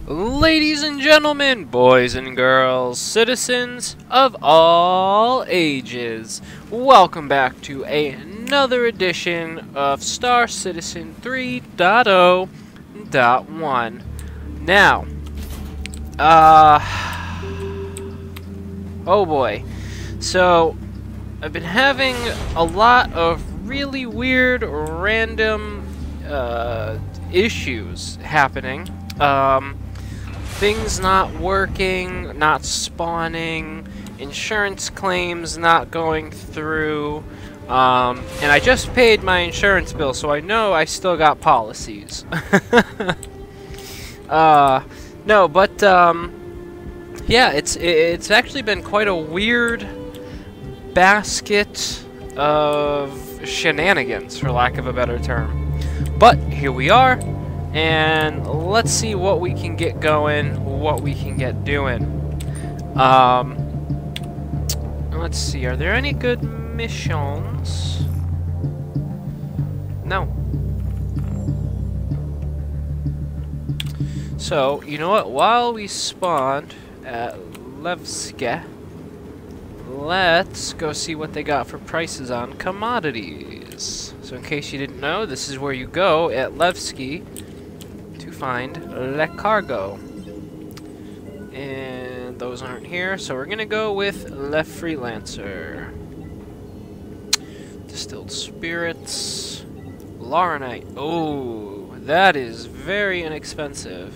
Ladies and gentlemen, boys and girls, citizens of all ages, welcome back to another edition of Star Citizen 3.0.1. Now, oh boy. So, I've been having a lot of really weird, random, issues happening. Things not working, not spawning, insurance claims not going through, and I just paid my insurance bill, so I know I still got policies. No, but, yeah, it's actually been quite a weird basket of shenanigans, for lack of a better term. But here we are. And let's see what we can get going, what we can get doing. Let's see, are there any good missions? No. So, you know what, while we spawned at Levske, let's go see what they got for prices on commodities. So in case you didn't know, this is where you go at Levske find Le Cargo. And those aren't here, so we're gonna go with Le Freelancer. Distilled spirits. Laurenite. Oh, that is very inexpensive.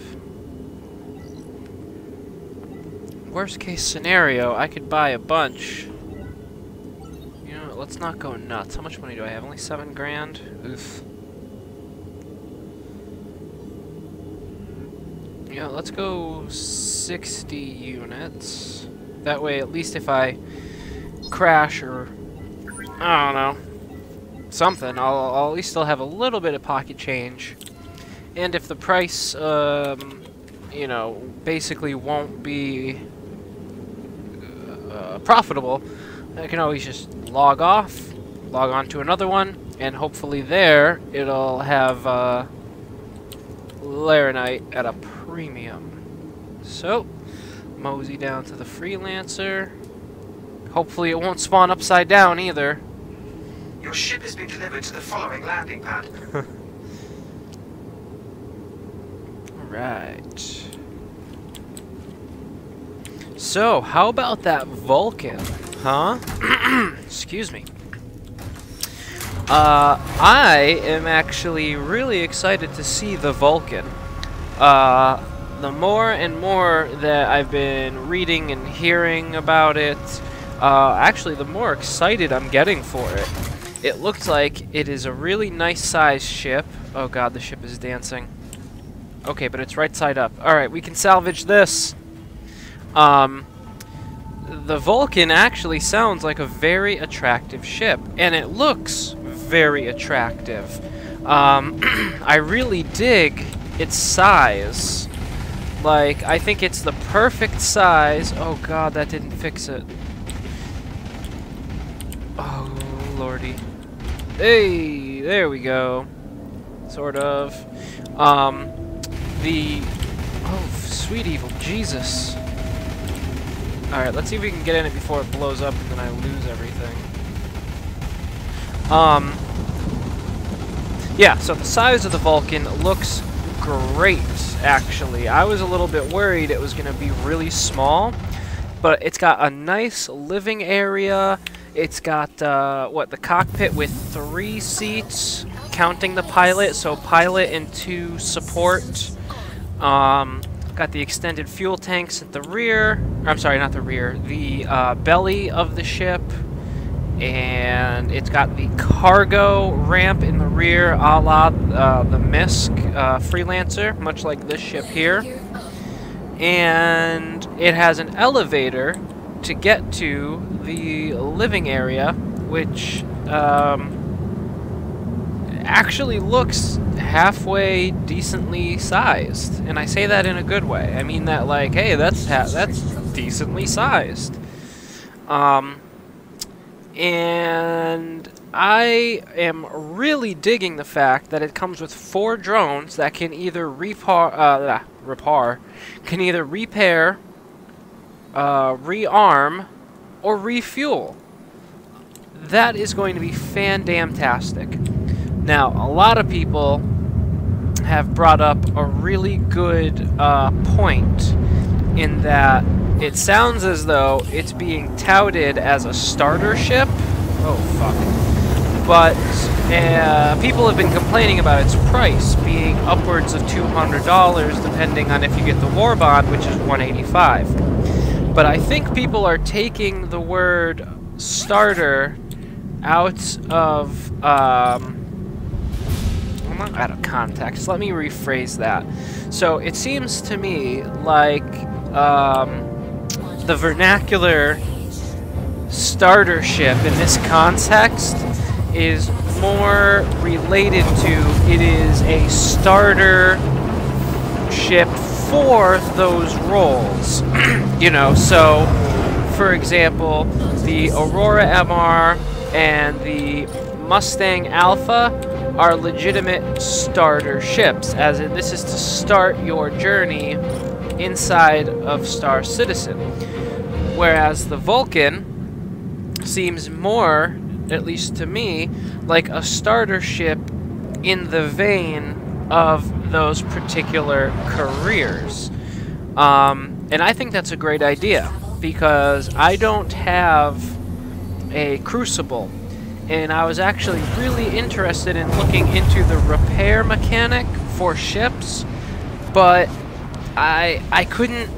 Worst case scenario, I could buy a bunch. You know, let's not go nuts. How much money do I have? Only 7 grand? Oof. Yeah, let's go 60 units. That way, at least if I crash or, I don't know, something, I'll at least still have a little bit of pocket change. And if the price, you know, basically won't be profitable, I can always just log off, log on to another one, and hopefully there it'll have Laurenite at a premium. So, mosey down to the Freelancer. Hopefully it won't spawn upside down either. Your ship has been delivered to the following landing pad. Alright. So, how about that Vulcan? Huh? Excuse me. I am actually really excited to see the Vulcan. The more and more that I've been reading and hearing about it, actually the more excited I'm getting for it. It looks like it is a really nice sized ship. Oh god, the ship is dancing. Okay, but it's right side up. Alright, we can salvage this. The Vulcan actually sounds like a very attractive ship, and it looks very attractive. I really dig its size. Like, I think it's the perfect size. Oh god, that didn't fix it. Oh lordy. Hey, there we go. Sort of. Oh, sweet evil Jesus. Alright, let's see if we can get in it before it blows up and then I lose everything. Yeah, so the size of the Vulcan looks great, actually. I was a little bit worried it was going to be really small, but it's got a nice living area. It's got, the cockpit with 3 seats, counting the pilot, so pilot and 2 support. Got the extended fuel tanks at the rear. I'm sorry, not the rear. The belly of the ship. And it's got the cargo ramp in the rear, a la the Misk Freelancer, much like this ship here. And it has an elevator to get to the living area, which actually looks halfway decently sized. And I say that in a good way. I mean that like, hey, that's decently sized. And I am really digging the fact that it comes with 4 drones that can either repair, rearm, or refuel. That is going to be fan-damn-tastic. Now, a lot of people have brought up a really good point in that it sounds as though it's being touted as a starter ship. Oh, fuck. But people have been complaining about its price being upwards of $200, depending on if you get the war bond, which is $185. But I think people are taking the word starter out of out of context. Let me rephrase that. So it seems to me like the vernacular starter ship in this context is more related to it is a starter ship for those roles. You know, so for example, the Aurora MR and the Mustang Alpha are legitimate starter ships, as in this is to start your journey inside of Star Citizen. Whereas the Vulcan seems more, at least to me, like a starter ship in the vein of those particular careers. And I think that's a great idea, because I don't have a Crucible. And I was actually really interested in looking into the repair mechanic for ships, but I couldn't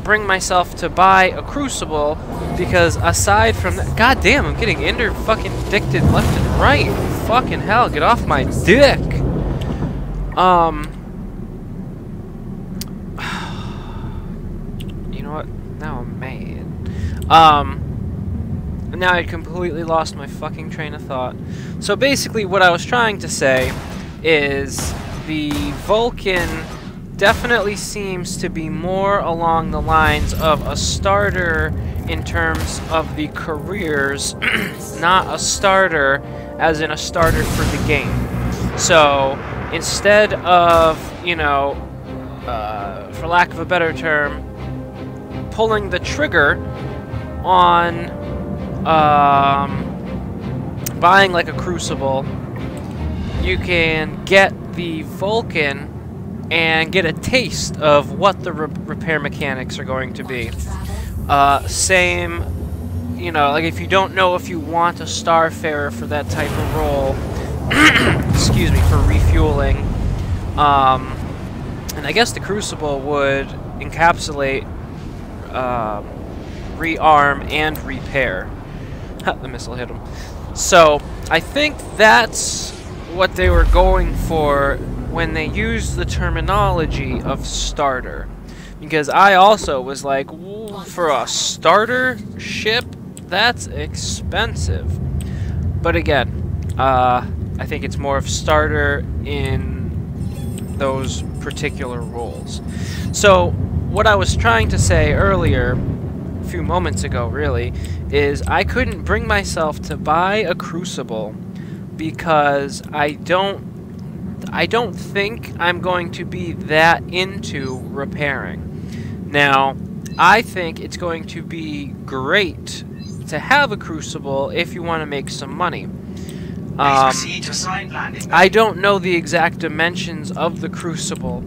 bring myself to buy a Crucible because aside from that, god damn, I'm getting interdicted left and right. Fucking hell, get off my dick. You know what? Now I'm mad. Now I completely lost my fucking train of thought. So basically what I was trying to say is the Vulcan definitely seems to be more along the lines of a starter in terms of the careers, not a starter as in a starter for the game. So instead of, you know, for lack of a better term, pulling the trigger on buying like a Crucible, you can get the Vulcan and get a taste of what the repair mechanics are going to be. Same, you know, like if you don't know if you want a Starfarer for that type of role, excuse me, for refueling, and I guess the Crucible would encapsulate rearm and repair. The missile hit him. So I think that's what they were going for when they used the terminology of starter, because I also was like, for a starter ship, that's expensive. But again, I think it's more of starter in those particular roles. So what I was trying to say earlier, a few moments ago really, is I couldn't bring myself to buy a Crucible because I don't think I'm going to be that into repairing. Now, I think it's going to be great to have a Crucible if you want to make some money. I don't know the exact dimensions of the Crucible.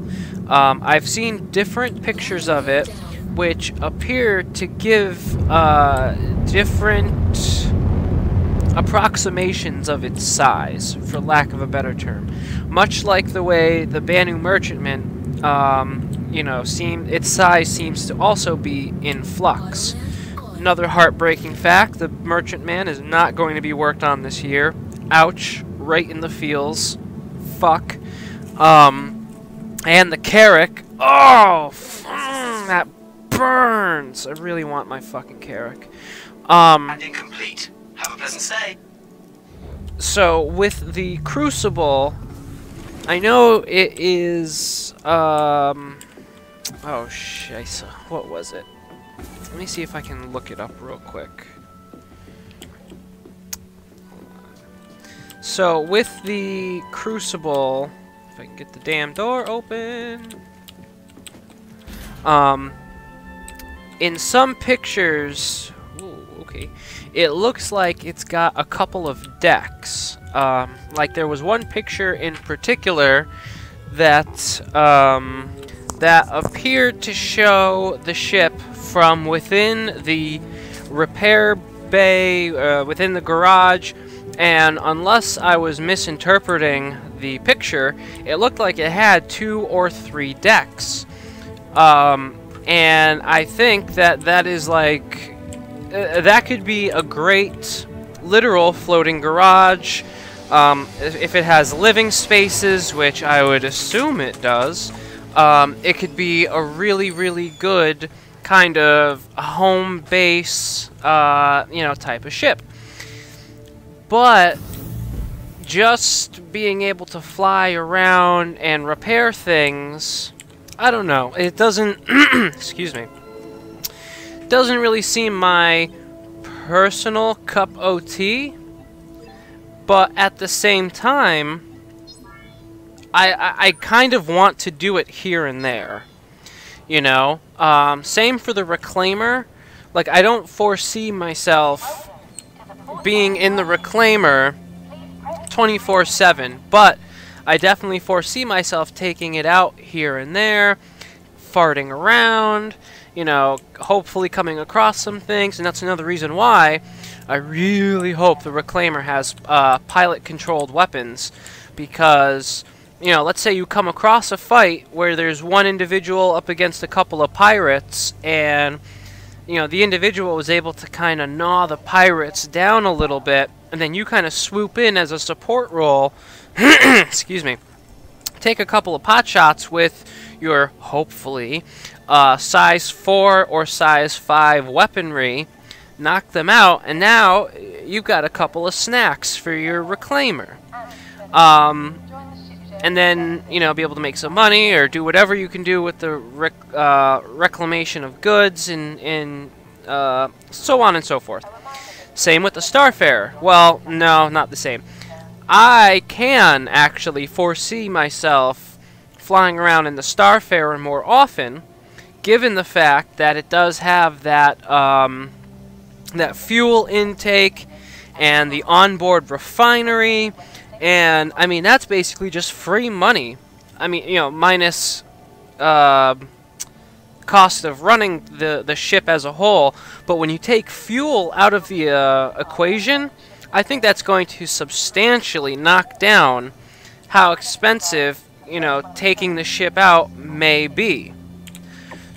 I've seen different pictures of it, which appear to give different approximations of its size, for lack of a better term. Much like the way the Banu Merchantman, you know, its size seems to also be in flux. Another heartbreaking fact, the Merchantman is not going to be worked on this year. Ouch, right in the feels. Fuck. And the Carrick, oh, that burns. I really want my fucking Carrick. And incomplete. Have a pleasant stay. So with the Crucible, I know it is oh shit, what was it? Let me see if I can look it up real quick. So with the Crucible, if I can get the damn door open. In some pictures, ooh, okay, it looks like it's got a couple of decks. Like there was one picture in particular that that appeared to show the ship from within the repair bay, within the garage, and unless I was misinterpreting the picture, it looked like it had 2 or 3 decks. And I think that that is like, that could be a great literal floating garage. If it has living spaces, which I would assume it does, it could be a really, really good kind of home base, you know, type of ship. But just being able to fly around and repair things, I don't know. It doesn't, excuse me, doesn't really seem my personal cup of tea. But at the same time, I kind of want to do it here and there. You know? Same for the Reclaimer. Like, I don't foresee myself being in the Reclaimer 24/7, but I definitely foresee myself taking it out here and there, farting around, you know, hopefully coming across some things, and that's another reason why I really hope the Reclaimer has pilot-controlled weapons, because, you know, let's say you come across a fight where there's one individual up against a couple of pirates, and, you know, the individual was able to kind of gnaw the pirates down a little bit, and then you kind of swoop in as a support role, excuse me, take a couple of pot shots with your, hopefully, size 4 or size 5 weaponry, knock them out, and now you've got a couple of snacks for your Reclaimer. And then, you know, be able to make some money or do whatever you can do with the reclamation of goods and so on and so forth. Same with the Starfarer. Well, no, not the same. I can actually foresee myself flying around in the Starfarer more often, given the fact that it does have that that fuel intake and the onboard refinery, and I mean that's basically just free money. I mean, you know, minus cost of running the ship as a whole. But when you take fuel out of the equation, I think that's going to substantially knock down how expensive, you know, taking the ship out may be.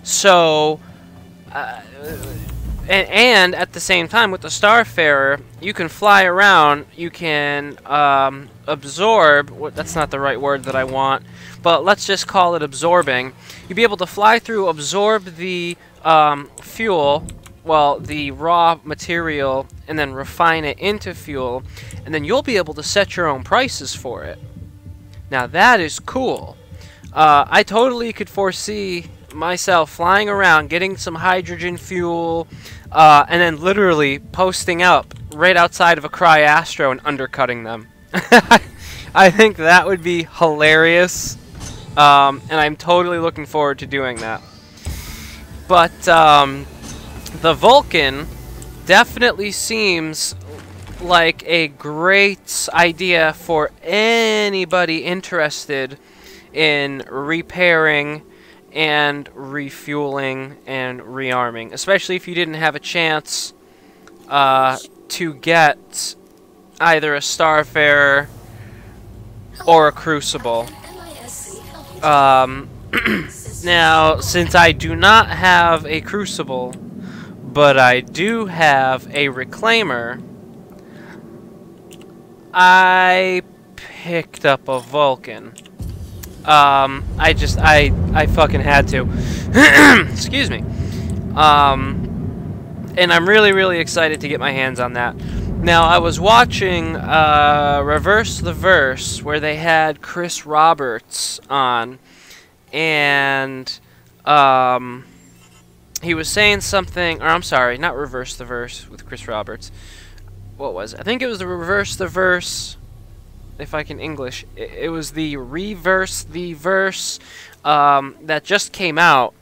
So, and at the same time, with the Starfarer, you can fly around, you can absorb, that's not the right word that I want, but let's just call it absorbing. You'll be able to fly through, absorb the fuel, well, the raw material, and then refine it into fuel, and then you'll be able to set your own prices for it. Now that is cool. I totally could foresee myself flying around, getting some hydrogen fuel, and then literally posting up right outside of a Cryastro and undercutting them. I think that would be hilarious, and I'm totally looking forward to doing that. But the Vulcan definitely seems like a great idea for anybody interested in repairing and refueling and rearming, especially if you didn't have a chance to get either a Starfarer or a Crucible. Now, since I do not have a Crucible, but I do have a Reclaimer, I picked up a Vulcan. I fucking had to. Excuse me. And I'm really, really excited to get my hands on that. Now, I was watching Reverse the Verse, where they had Chris Roberts on, and he was saying something, or I'm sorry, not Reverse the Verse with Chris Roberts. What was it? I think it was the Reverse the Verse if I can English. It was the Reverse the Verse that just came out,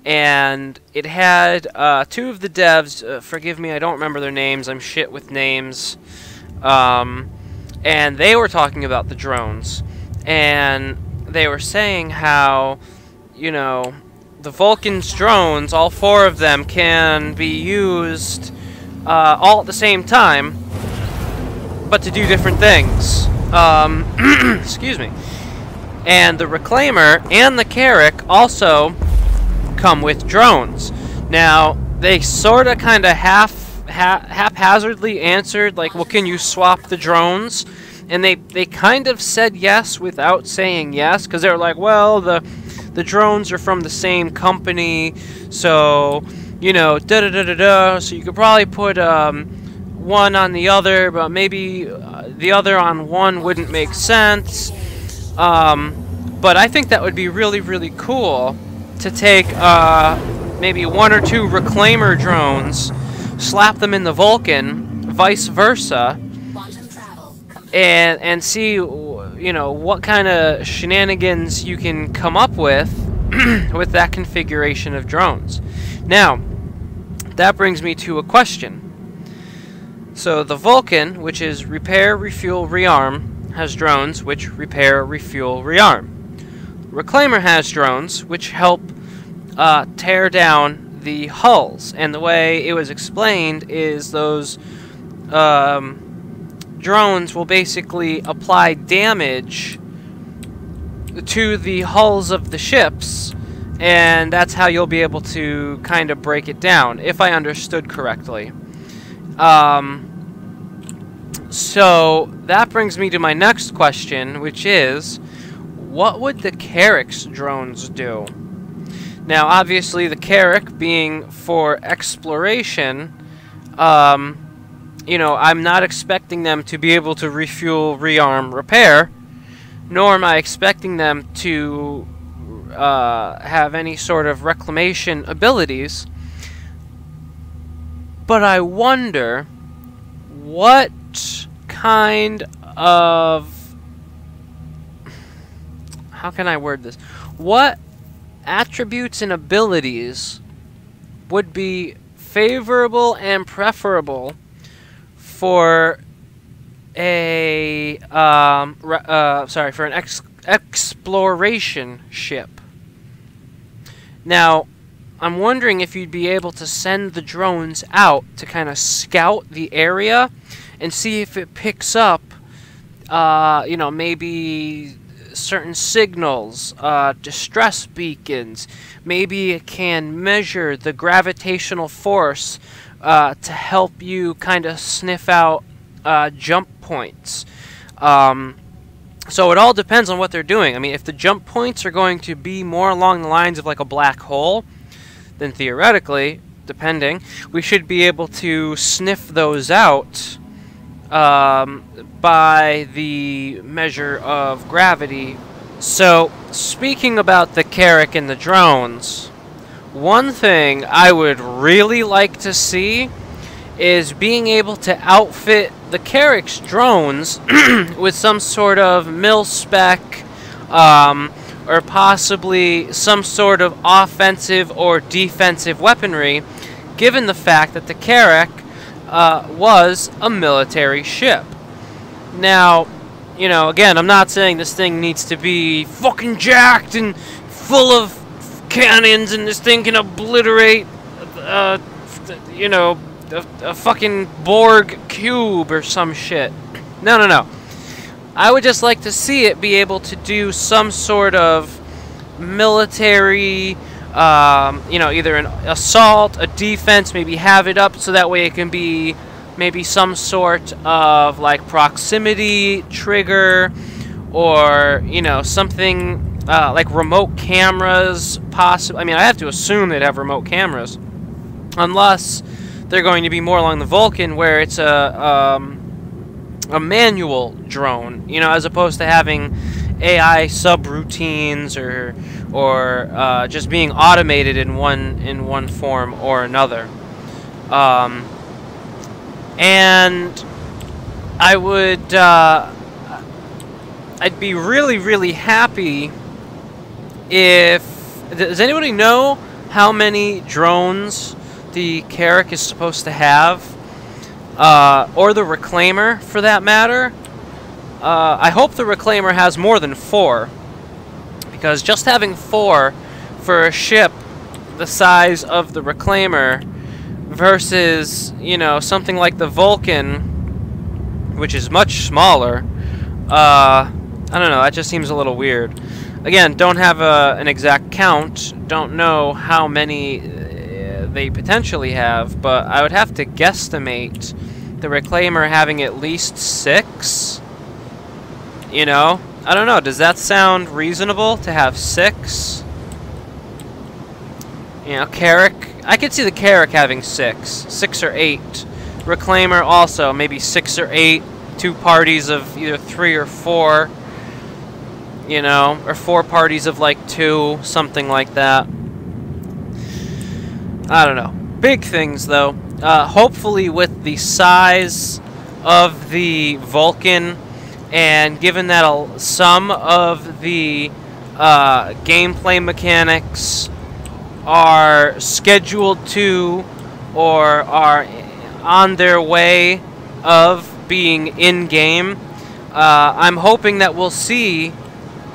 and it had two of the devs. Forgive me, I don't remember their names. I'm shit with names. And they were talking about the drones, and they were saying how, you know, the Vulcan's drones, all 4 of them, can be used all at the same time, but to do different things. Excuse me. And the Reclaimer and the Carrick also come with drones. Now, they sort of kind of haphazardly answered, like, well, can you swap the drones? And they kind of said yes without saying yes, because they were like, well, the drones are from the same company, so, you know, da-da-da-da-da, so you could probably put one on the other, but maybe the other on one wouldn't make sense. But I think that would be really, really cool to take maybe 1 or 2 Reclaimer drones, slap them in the Vulcan, vice versa, and see, you know, what kind of shenanigans you can come up with with that configuration of drones. Now, that brings me to a question. So the Vulcan, which is repair, refuel, rearm, has drones which repair, refuel, rearm. Reclaimer has drones which help tear down the hulls, and the way it was explained is those drones will basically apply damage to the hulls of the ships, and that's how you'll be able to kind of break it down, if I understood correctly. So that brings me to my next question, which is, what would the Carrick's drones do? Now, obviously, the Carrick being for exploration, you know, I'm not expecting them to be able to refuel, rearm, repair, nor am I expecting them to have any sort of reclamation abilities. But I wonder what kind of... how can I word this? What attributes and abilities would be favorable and preferable for a for an exploration ship? Now, I'm wondering if you'd be able to send the drones out to kind of scout the area and see if it picks up, you know, maybe certain signals, distress beacons. Maybe it can measure the gravitational force to help you kind of sniff out jump points. So it all depends on what they're doing. I mean, if the jump points are going to be more along the lines of like a black hole, then theoretically, depending, we should be able to sniff those out by the measure of gravity. So, speaking about the Carrick and the drones, one thing I would really like to see is being able to outfit the Carrick's drones with some sort of mil-spec, or possibly some sort of offensive or defensive weaponry, given the fact that the Carrick was a military ship. Now, you know, again, I'm not saying this thing needs to be fucking jacked and full of cannons and this thing can obliterate, you know, a fucking Borg cube or some shit. No, no, no. I would just like to see it be able to do some sort of military, you know, either an assault, a defense, maybe have it up so that way it can be maybe some sort of like proximity trigger, or, you know, something like remote cameras, possibly. I mean, I have to assume they'd have remote cameras, unless they're going to be more along the Vulcan where it's a manual drone, you know, as opposed to having AI subroutines or just being automated in one form or another. And I would I'd be really, really happy if... Does anybody know how many drones the Carrick is supposed to have? Or the Reclaimer, for that matter? I hope the Reclaimer has more than 4. Because just having 4 for a ship the size of the Reclaimer versus, you know, something like the Vulcan, which is much smaller, I don't know, that just seems a little weird. Again, don't have an exact count, don't know how many they potentially have, but I would have to guesstimate the Reclaimer having at least 6. You know? I don't know, does that sound reasonable to have 6? You know, Carrick, I could see the Carrick having 6 or 8. Reclaimer also, maybe 6 or 8, 2 parties of either 3 or 4, you know, or 4 parties of like 2, something like that. I don't know. Big things though. Hopefully with the size of the Vulcan, and given that some of the gameplay mechanics are scheduled to or are on their way of being in-game, I'm hoping that we'll see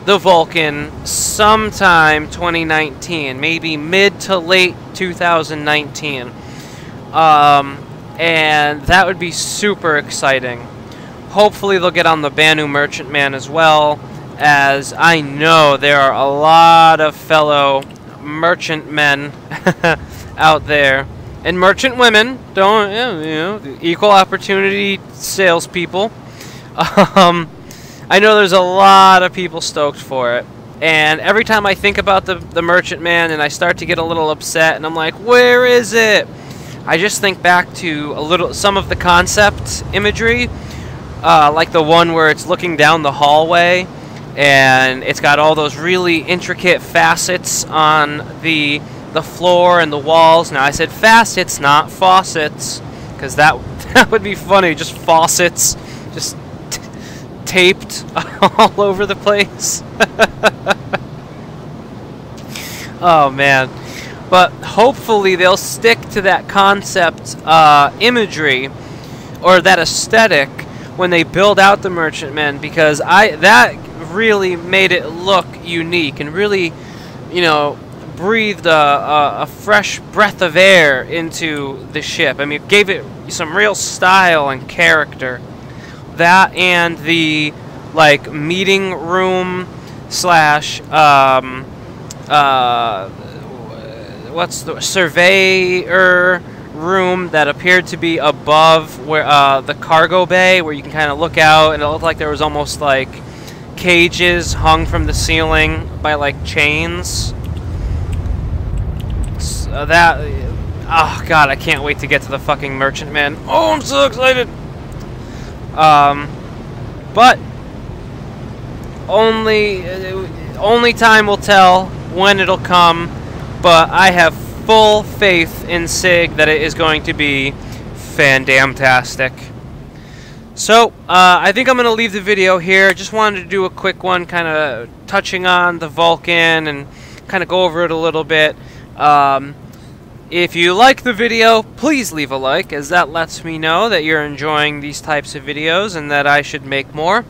the Vulcan sometime 2019, maybe mid to late 2019. And that would be super exciting. Hopefully they'll get on the Banu Merchantman as well, as I know there are a lot of fellow merchantmen out there, and merchant women, don't, you know, equal opportunity salespeople. I know there's a lot of people stoked for it, and every time I think about the merchantman and I start to get a little upset and I'm like, where is it? I just think back to some of the concept imagery, like the one where it's looking down the hallway and it's got all those really intricate facets on the floor and the walls. Now I said facets, not faucets, because that would be funny, just faucets, just taped all over the place. Oh man. But hopefully they'll stick to that concept imagery, or that aesthetic, when they build out the merchantmen, because that really made it look unique and really, you know, breathed a fresh breath of air into the ship. I mean, it gave it some real style and character. That and the, like, meeting room slash what's the surveyor room that appeared to be above where the cargo bay, where you can kind of look out, and it looked like there was almost like cages hung from the ceiling by like chains. So that, oh god, I can't wait to get to the fucking merchantman. Oh, I'm so excited. But only time will tell when it'll come. But I have full faith in SIG that it is going to be fan-damtastic. So, I think I'm going to leave the video here. Just wanted to do a quick one, kind of touching on the Vulcan and kind of go over it a little bit. If you like the video, please leave a like, as that lets me know that you're enjoying these types of videos and that I should make more.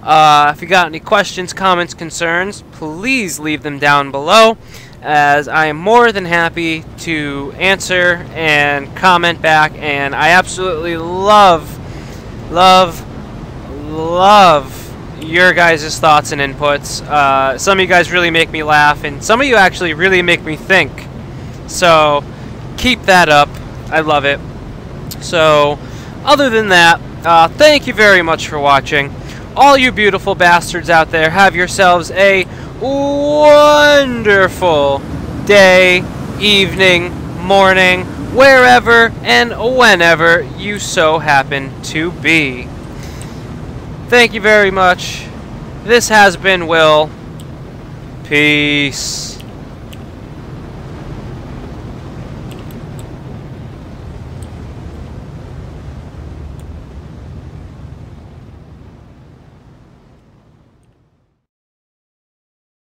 If you got any questions, comments, concerns, please leave them down below, as I am more than happy to answer and comment back, and I absolutely love your guys' thoughts and inputs. Some of you guys really make me laugh, and some of you actually really make me think. So, keep that up. I love it. So, other than that, thank you very much for watching. All you beautiful bastards out there, have yourselves a wonderful day, evening, morning, wherever and whenever you so happen to be. Thank you very much. This has been Will. Peace.